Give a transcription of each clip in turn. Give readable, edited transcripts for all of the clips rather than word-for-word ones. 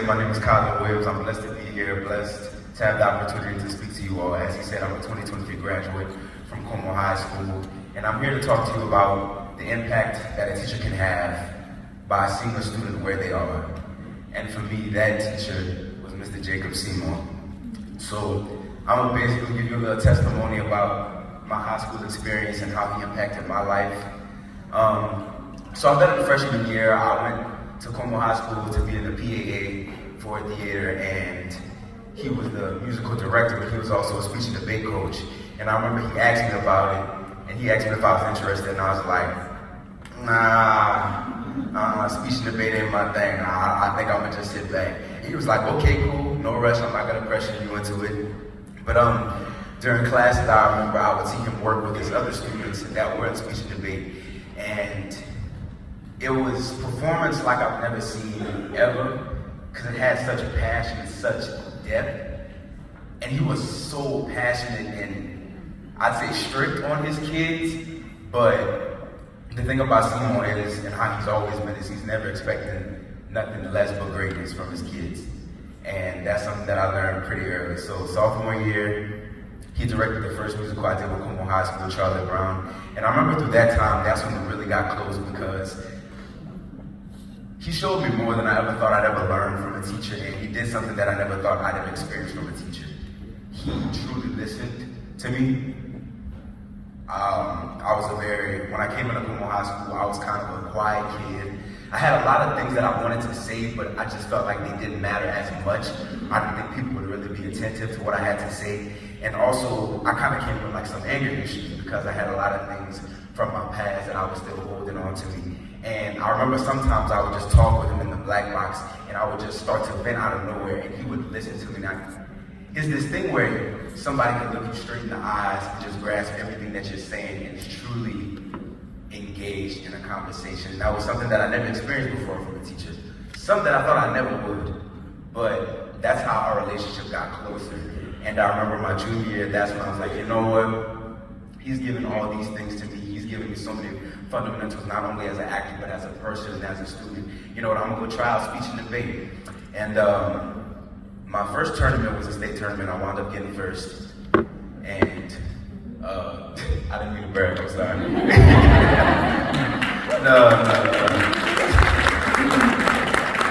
my name is Kylan. I'm blessed to be here, blessed to have the opportunity to speak to you all. As he said, I'm a 2023 graduate from Como High School, and I'm here to talk to you about the impact that a teacher can have by seeing a student where they are. And for me, that teacher was Mr. Jacob Seymour. So I'm gonna basically give you a little testimony about my high school experience and how he impacted my life. So I've done it freshman year. I went to Como High School to be in the PAA for a theater, and he was the musical director, but he was also a speech and debate coach. And I remember he asked me about it, and he asked me if I was interested, and I was like, nah, speech and debate ain't my thing. I think I'm gonna just sit back. And he was like, okay, cool, no rush, I'm not gonna pressure you into it. But during classes, I remember I would see him work with his other students that were in speech and debate. And it was performance like I've never seen ever, because it had such passion and such depth. And he was so passionate and I'd say strict on his kids, but the thing about Seymour is, and how he's always been, is he's never expecting nothing less but greatness from his kids. And that's something that I learned pretty early. So sophomore year, he directed the first musical I did with Como High School, Charlie Brown. And I remember through that time, that's when we really got close, because he showed me more than I ever thought I'd ever learn from a teacher, and he did something that I never thought I'd ever experience from a teacher. He truly listened to me. When I came into Como High School, I was kind of a quiet kid. I had a lot of things that I wanted to say, but I just felt like they didn't matter as much. I didn't think people would really be attentive to what I had to say. And also, I kind of came with like some anger issues, because I had a lot of things from my past that I was still holding on to me. And I remember sometimes I would just talk with him in the black box, and I would just start to vent out of nowhere, and he would listen to me. Now, it's this thing where somebody can look you straight in the eyes and just grasp everything that you're saying and is truly engaged in a conversation. And that was something that I never experienced before from a teacher. Something that I thought I never would. But that's how our relationship got closer. And I remember my junior year, that's when I was like, you know what? He's giving all these things to me. He's giving me so many fundamentals, not only as an actor, but as a person and as a student. You know what, I'm gonna go try out speech and debate. And my first tournament was a state tournament. I wound up getting first. And I didn't mean to brag, I'm sorry. No.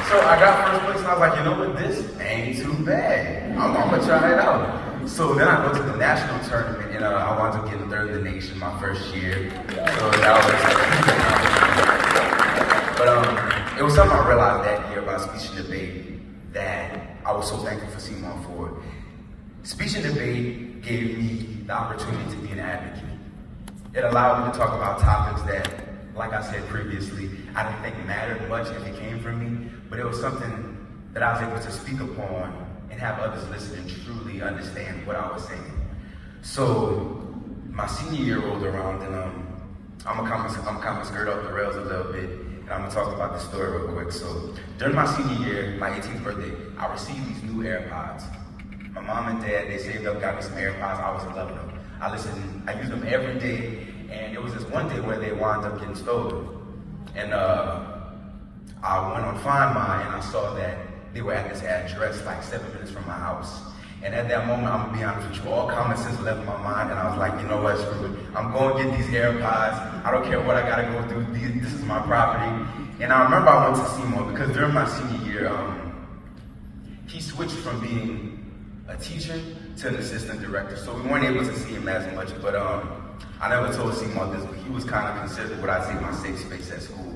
So I got first place, and I was like, you know what, this ain't too bad. I'm gonna try it out. So then I go to the national tournament, and I wound up getting third in the nation my first year. So that was, but it was something I realized that year about speech and debate that I was so thankful for Seymour for. Speech and debate gave me the opportunity to be an advocate. It allowed me to talk about topics that, like I said previously, I didn't think mattered much if it came from me, but it was something that I was able to speak upon and have others listen and truly understand what I was saying. So my senior year rolled around, and I'm gonna skirt off the rails a little bit, and I'm gonna talk about this story real quick. So during my senior year, my 18th birthday, I received these new AirPods. My mom and dad, they saved up, got me some AirPods. I was in love with them. I used them every day, and it was this one day where they wound up getting stolen. And I went on Find My, and I saw that they were at this address like 7 minutes from my house. And at that moment, I'm gonna be honest with you, all common sense left my mind, and I was like, you know what, screw it. I'm going to get these AirPods. I don't care what I gotta go through. This is my property. And I remember I went to Seymour, because during my senior year, he switched from being a teacher to an assistant director. So we weren't able to see him as much, but I never told Seymour this, but he was kind of considered what I'd say my safe space at school.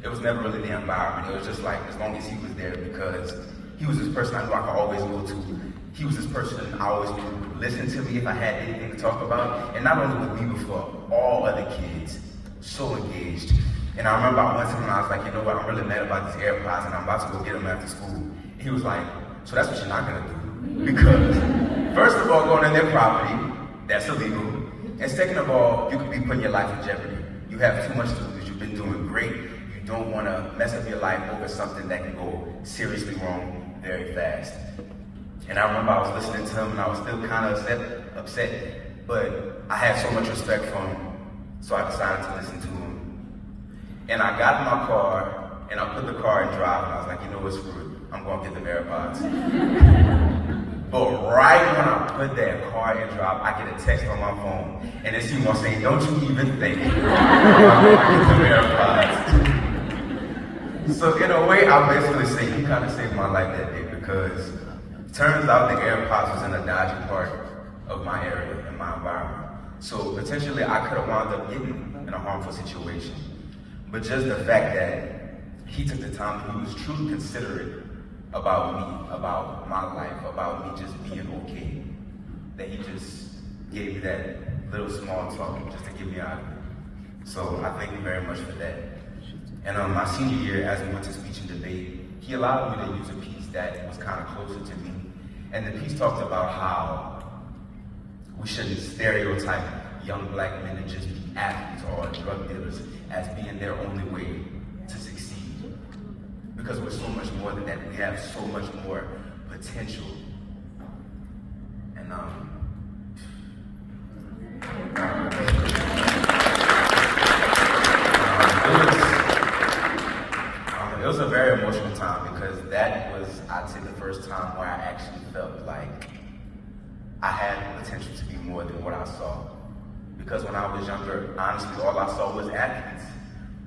It was never really the environment. It was just like, as long as he was there, because he was this person I knew I could always go to. He was this person I always knew would listen to me if I had anything to talk about. And not only with me, but for all other kids. So engaged. And I remember I went to him and I was like, you know what, I'm really mad about these AirPods, and I'm about to go get them after school. And he was like, so that's what you're not gonna do? Because first of all, going on their property, that's illegal. And second of all, you could be putting your life in jeopardy. You have too much to lose. You've been doing great. You don't want to mess up your life over something that can go seriously wrong very fast. And I remember I was listening to him, and I was still kind of upset, but I had so much respect for him, so I decided to listen to him. And I got in my car, and I put the car in drive, and I was like, you know what, screw it. I'm gonna get the AirPods. But right when I put that car in drop, I get a text on my phone, and it's Seymour saying, "Don't you even think I'm gonna get the AirPods." So in a way, I basically say you kind of saved my life that day, because it turns out the AirPods was in a dodgy part of my area and my environment. So potentially I could have wound up getting in a harmful situation. But just the fact that he took the time, he was truly considerate about me, about my life, about me just being okay, that he just gave me that little small talk just to get me out of it. So I thank you very much for that. And my senior year, as we went to speech and debate, he allowed me to use a piece that was kind of closer to me. And the piece talked about how we shouldn't stereotype young black men to just be athletes or drug dealers as being their only way to succeed. Because we're so much more than that. We have so much more potential. And it was a very emotional time, because that was, I'd say, the first time where I actually felt like I had the potential to be more than what I saw. Because when I was younger, honestly, all I saw was athletes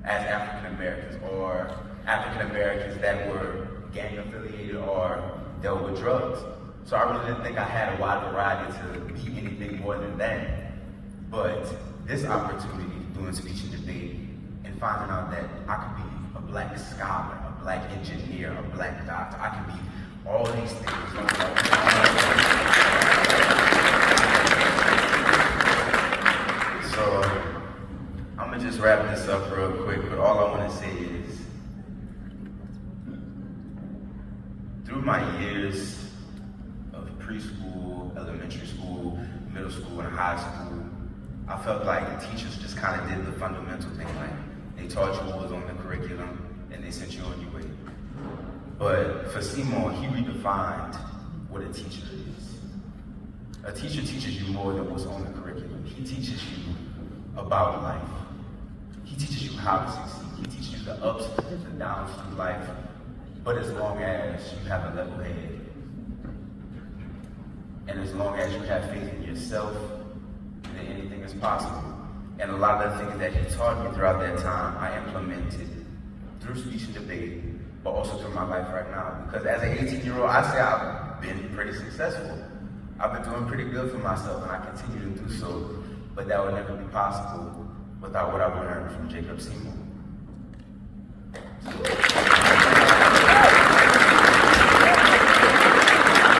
as African Americans, or African Americans that were gang affiliated or dealt with drugs. So I really didn't think I had a wide variety to be anything more than that. But this opportunity, doing speech and debate, and finding out that I could be a black scholar, a black engineer, a black doctor, I could be all these things. So I'm gonna just wrap this up real quick, but all I wanna say is, through my years of preschool, elementary school, middle school, and high school, I felt like teachers just kind of did the fundamental thing. Like, they taught you what was on the curriculum, and they sent you on your way. But for Seymour, he redefined what a teacher is. A teacher teaches you more than what's on the curriculum. He teaches you about life. He teaches you how to succeed. He teaches you the ups and the downs through life. But as long as you have a level head, and as long as you have faith in yourself, then anything is possible. And a lot of the things that he taught me throughout that time, I implemented through speech and debate, but also through my life right now. Because as an 18-year-old, I say I've been pretty successful. I've been doing pretty good for myself, and I continue to do so. But that would never be possible without what I've learned from Jacob Seymour.